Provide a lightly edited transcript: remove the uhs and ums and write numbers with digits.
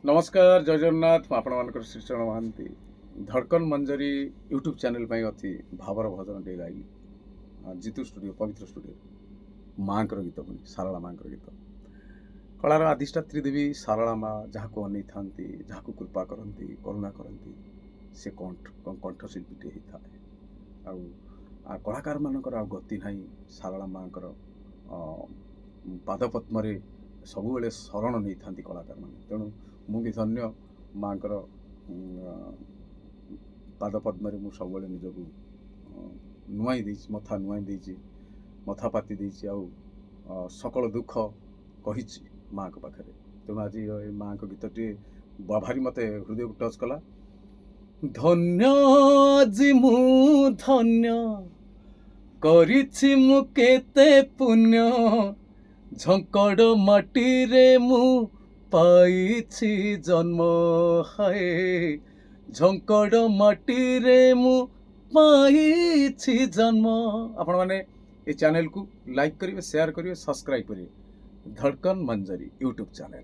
नमस्कार जय जगन्नाथ आपण श्रीचरण महांती धड़कन मंजरी यूट्यूब चैनल पर अति भावर भजन टे गाइली जीतू स्टूडियो पवित्र स्टूडियो माँ गीत पुणी सारला माँ गीत कलार अधिष्ठात्री देवी सारला माँ जहाँ को अनै था जहाँ को कृपा करती करुणा करती से कंठशिल्पीटे होता है कलाकार मानकर आ गति ना सारला माँ पादपद्म सबुबले शरण नहीं था कलाकार मान तेणु मुझे धन्य माँ पादपद्म सब निजक नुआई दे मथा नुआई दे मथा पाति दे सकल दुख कही माँ को पाखे तेणु आज माँ को गीतटी भारी मत हृदय को टच कला धन्य जी मु धन्य करिछि मु केते पुण्य झंकड़ माटी रे मु पाइछि जन्म हाय झंकड़ माटी रे मु पाइछि जन्म। आपण माने ए चैनल को लाइक करिवे शेयर करिवे सब्सक्राइब करिवे धड़कन मंजरी यूट्यूब चैनल।